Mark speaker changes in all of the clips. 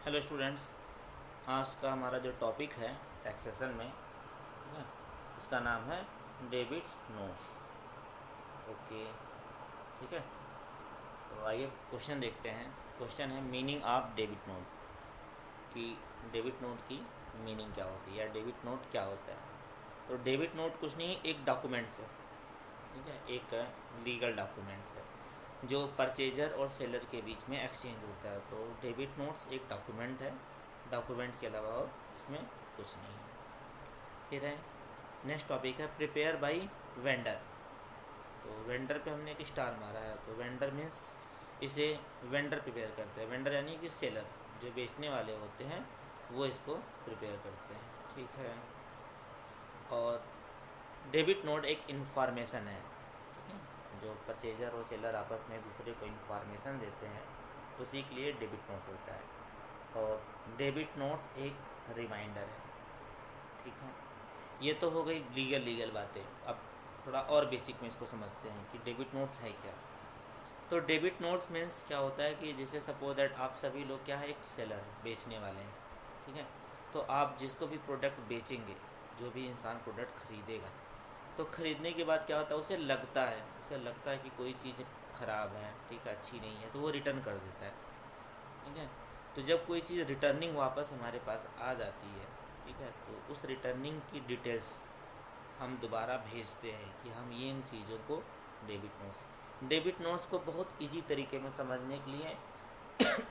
Speaker 1: Hello students. आज का हमारा जो टॉपिक है टैक्सेशन में, ठीक है, उसका नाम है डेबिट्स नोट्स। ओके, ठीक है। तो आइए क्वेश्चन देखते हैं। क्वेश्चन है मीनिंग ऑफ डेबिट नोट, कि डेबिट नोट की मीनिंग क्या होती है या डेबिट नोट क्या होता है। तो डेबिट नोट कुछ नहीं, एक डॉक्यूमेंट्स है, ठीक है, एक लीगल डॉक्यूमेंट्स है जो परचेजर और सेलर के बीच में एक्सचेंज होता है। तो डेबिट नोट्स एक डॉक्यूमेंट है, डॉक्यूमेंट के अलावा और उसमें कुछ नहीं है। फिर है नेक्स्ट टॉपिक है प्रिपेयर बाय वेंडर। तो वेंडर पे हमने एक स्टार मारा है, तो वेंडर मीन्स इसे वेंडर प्रिपेयर करते हैं। वेंडर यानी कि सेलर, जो बेचने वाले होते हैं वो इसको प्रिपेयर करते हैं, ठीक है। और डेबिट नोट एक इंफॉर्मेशन है, ठीक है, जो परचेजर और सेलर आपस में एक दूसरे को इंफॉर्मेशन देते हैं, उसी के लिए डेबिट नोट्स होता है। और डेबिट नोट्स एक रिमाइंडर है, ठीक है। ये तो हो गई लीगल बातें। अब थोड़ा और बेसिक में इसको समझते हैं कि डेबिट नोट्स है क्या। तो डेबिट नोट्स मीन्स क्या होता है कि जैसे सपोज दैट आप सभी लोग क्या है, एक सेलर है, बेचने वाले हैं, ठीक है। तो आप जिसको भी प्रोडक्ट बेचेंगे, जो भी इंसान प्रोडक्ट खरीदेगा, तो ख़रीदने के बाद क्या होता है, उसे लगता है कि कोई चीज़ ख़राब है, ठीक है, अच्छी नहीं है, तो वो रिटर्न कर देता है, ठीक है। तो जब कोई चीज़ रिटर्निंग वापस हमारे पास आ जाती है, ठीक है, तो उस रिटर्निंग की डिटेल्स हम दोबारा भेजते हैं कि हम ये इन चीज़ों को डेबिट नोट्स को बहुत इजी तरीके में समझने के लिए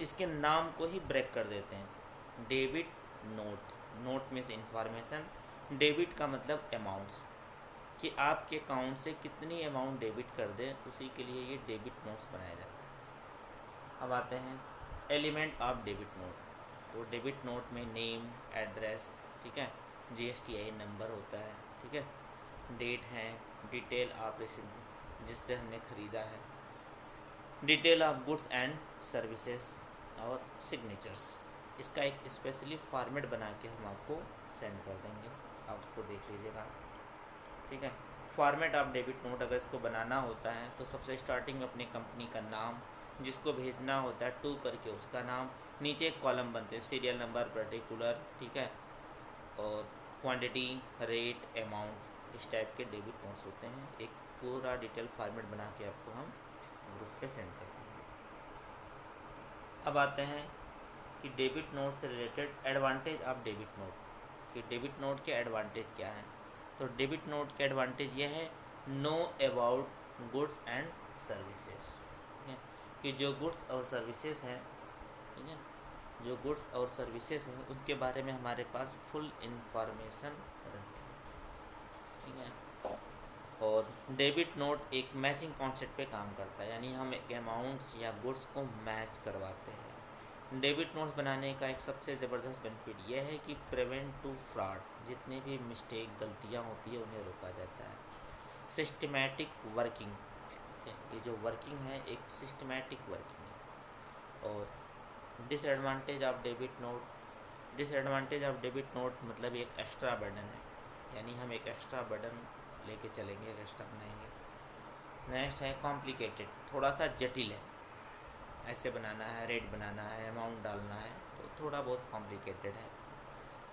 Speaker 1: इसके नाम को ही ब्रेक कर देते हैं। डेबिट नोट, नोट में से इंफॉर्मेशन, डेबिट का मतलब अमाउंट्स, कि आपके अकाउंट से कितनी अमाउंट डेबिट कर दें, उसी के लिए ये डेबिट नोट्स बनाया जाता है। अब आते हैं एलिमेंट ऑफ डेबिट नोट। तो डेबिट नोट में नेम, एड्रेस, ठीक है, जीएसटीआई नंबर होता है, ठीक है, डेट है, डिटेल ऑफ रिसिप्ट जिससे हमने ख़रीदा है, detail of goods and services, और सिग्नेचर्स। इसका एक स्पेशली फॉर्मेट बना के हम आपको सेंड कर देंगे, आप उसको देख लीजिएगा, ठीक है। फॉर्मेट ऑफ डेबिट नोट अगर इसको बनाना होता है तो सबसे स्टार्टिंग में अपनी कंपनी का नाम, जिसको भेजना होता है टू करके उसका नाम, नीचे एक कॉलम बनते हैं सीरियल नंबर, पर्टिकुलर, ठीक है, और क्वांटिटी, रेट, अमाउंट, इस टाइप के डेबिट नोट्स होते हैं। एक पूरा डिटेल फॉर्मेट बना के आपको हम ग्रुप पे सेंड कर देंगे। अब आते हैं कि डेबिट नोट से related advantage of debit note, कि डेबिट नोट के एडवांटेज क्या हैं। तो डेबिट नोट के एडवांटेज ये है, know about goods and services, ठीक है, कि जो गुड्स और सर्विसेज हैं, ठीक है, जो गुड्स और सर्विसेज हैं उसके बारे में हमारे पास फुल इंफॉर्मेशन रहती है, ठीक है। और डेबिट नोट एक मैचिंग कॉन्सेप्ट पे काम करता है, यानी हम एक अमाउंट्स या गुड्स को मैच करवाते हैं। डेबिट नोट्स बनाने का एक सबसे ज़बरदस्त बेनिफिट यह है कि प्रिवेंट टू फ्रॉड, जितने भी मिस्टेक, गलतियाँ होती है उन्हें रोका जाता है। सिस्टमैटिक वर्किंग, ये जो वर्किंग है एक सिस्टमैटिक वर्किंग है। और disadvantage of debit note, disadvantage of debit note मतलब एक एक्स्ट्रा बर्डन है, यानी हम एक एक्स्ट्रा बर्डन लेके चलेंगे, एक्स्ट्रा बनाएंगे। नेक्स्ट है कॉम्प्लिकेटेड, थोड़ा सा जटिल है, ऐसे बनाना है, रेट बनाना है, अमाउंट डालना है, तो थोड़ा बहुत कॉम्प्लिकेटेड है।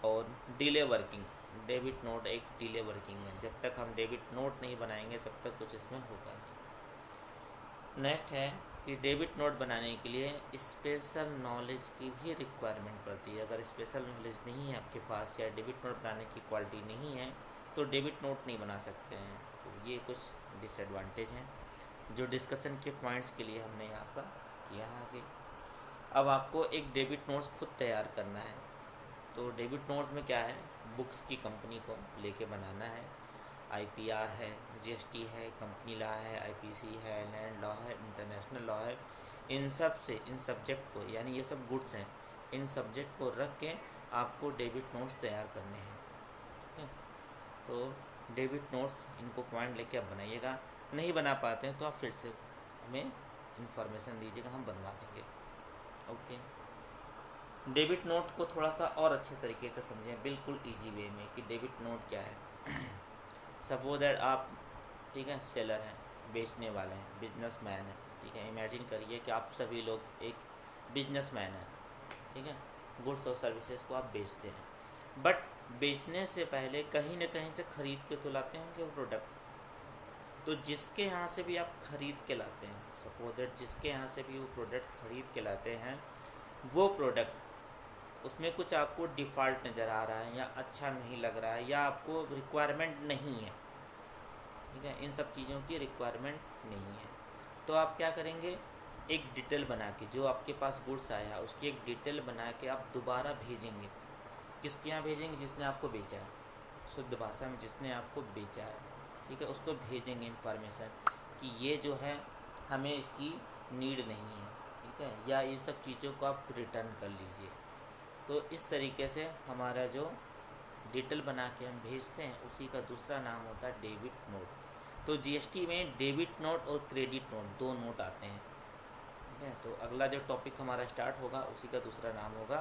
Speaker 1: और डिले वर्किंग, डेबिट नोट एक डिले वर्किंग है, जब तक हम डेबिट नोट नहीं बनाएंगे तब तक कुछ इसमें होगा नहीं। नेक्स्ट है कि डेबिट नोट बनाने के लिए स्पेशल नॉलेज की भी रिक्वायरमेंट पड़ती है। अगर स्पेशल नॉलेज नहीं है आपके पास या डेबिट नोट बनाने की क्वालिटी नहीं है तो डेबिट नोट नहीं बना सकते हैं। तो ये कुछ डिसएडवांटेज हैं जो डिस्कशन के पॉइंट्स के लिए हमने यहाँ पर किया है आगे। अब आपको एक डेबिट नोट्स खुद तैयार करना है। तो डेबिट नोट्स में क्या है, बुक्स की कंपनी को लेके बनाना है, आईपीआर है, जीएसटी है, कंपनी लॉ है, आईपीसी है, लैंड लॉ है, इंटरनेशनल लॉ है, इन सब से, इन सब्जेक्ट को, यानी ये सब गुड्स हैं, इन सब्जेक्ट को रख के आपको डेबिट नोट्स तैयार करने हैं, ठीक है। तो डेबिट नोट्स इनको पॉइंट लेके आप बनाइएगा, नहीं बना पाते हैं तो आप फिर से हमें इन्फॉर्मेशन दीजिएगा, हम बनवा देंगे। ओके, डेबिट नोट को थोड़ा सा और अच्छे तरीके से समझें, बिल्कुल इजी वे में, कि डेबिट नोट क्या है। सपोज दैट आप, ठीक है, सेलर हैं, बेचने वाले हैं, बिजनेसमैन हैं, ठीक है। इमेजिन करिए कि आप सभी लोग एक बिजनेसमैन हैं, ठीक है, गुड्स और सर्विसेज को आप बेचते हैं, बट बेचने से पहले कहीं ना कहीं से ख़रीद के तो लाते होंगे वो प्रोडक्ट। तो जिसके यहाँ से भी आप ख़रीद के लाते हैं, सपोज दैट जिसके यहाँ से भी वो प्रोडक्ट ख़रीद के लाते हैं, वो प्रोडक्ट उसमें कुछ आपको डिफ़ॉल्ट नज़र आ रहा है या अच्छा नहीं लग रहा है या आपको रिक्वायरमेंट नहीं है, ठीक है, इन सब चीज़ों की रिक्वायरमेंट नहीं है, तो आप क्या करेंगे, एक डिटेल बना के, जो आपके पास गुड्स आया उसकी एक डिटेल बना के आप दोबारा भेजेंगे। किसके यहाँ भेजेंगे? जिसने आपको बेचा है, शुद्ध भाषा में जिसने आपको बेचा है, ठीक है, उसको भेजेंगे इन्फॉर्मेशन कि ये जो है हमें इसकी नीड नहीं है, ठीक है, या ये सब चीज़ों को आप रिटर्न कर लीजिए। तो इस तरीके से हमारा जो डिटेल बना के हम भेजते हैं उसी का दूसरा नाम होता है डेबिट नोट। तो जीएसटी में डेबिट नोट और क्रेडिट नोट दो नोट आते हैं, ठीक है। तो अगला जो टॉपिक हमारा स्टार्ट होगा उसी का दूसरा नाम होगा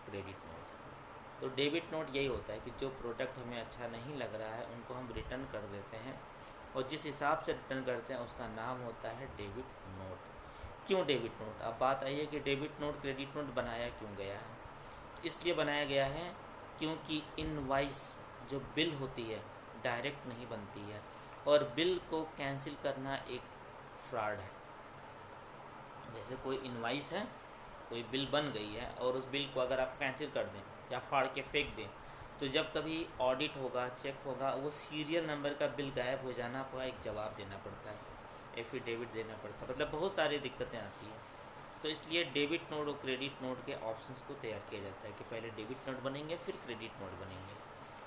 Speaker 1: क्रेडिट नोट। तो डेबिट नोट यही होता है कि जो प्रोडक्ट हमें अच्छा नहीं लग रहा है उनको हम रिटर्न कर देते हैं, और जिस हिसाब से रिटर्न करते हैं उसका नाम होता है डेबिट नोट। क्यों डेबिट नोट? अब बात आई है कि डेबिट नोट क्रेडिट नोट बनाया क्यों गया है। इसलिए बनाया गया है क्योंकि इनवाइस जो बिल होती है डायरेक्ट नहीं बनती है, और बिल को कैंसिल करना एक फ्रॉड है। जैसे कोई इनवाइस है, कोई बिल बन गई है और उस बिल को अगर आप कैंसिल कर दें या फाड़ के फेंक दें, तो जब कभी ऑडिट होगा, चेक होगा, वो सीरियल नंबर का बिल गायब हो जाना का एक जवाब देना पड़ता है, एफिडेविट देना पड़ता है, मतलब बहुत सारी दिक्कतें आती हैं। तो इसलिए डेबिट नोट और क्रेडिट नोट के ऑप्शंस को तैयार किया जाता है कि पहले डेबिट नोट बनेंगे फिर क्रेडिट नोट बनेंगे,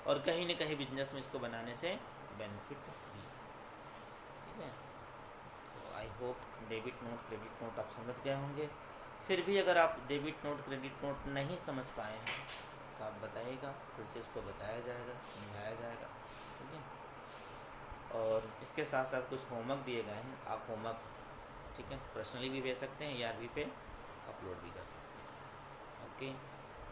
Speaker 1: और कहीं ना कहीं बिजनेस में इसको बनाने से बेनिफिट भी है, ठीक है। तो I hope debit note credit note आप समझ गए होंगे। फिर भी अगर आप डेबिट नोट क्रेडिट नोट नहीं समझ पाए हैं तो आप बताइएगा, फिर से उसको बताया जाएगा, समझाया जाएगा, ठीक है। और इसके साथ साथ कुछ होमवर्क दिए गए हैं, आप होमवर्क, ठीक है, पर्सनली भी भेज सकते हैं या ERB पे अपलोड भी कर सकते हैं, ओके।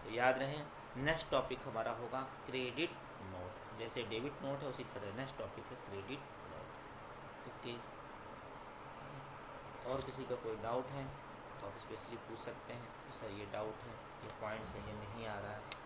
Speaker 1: तो याद रहे नेक्स्ट टॉपिक हमारा होगा क्रेडिट नोट। जैसे डेबिट नोट है उसी तरह नेक्स्ट टॉपिक है क्रेडिट नोट, ओके। और किसी का कोई डाउट है तो आप स्पेशली पूछ सकते हैं कि सर ये डाउट है, ये पॉइंट्स है, ये नहीं आ रहा है,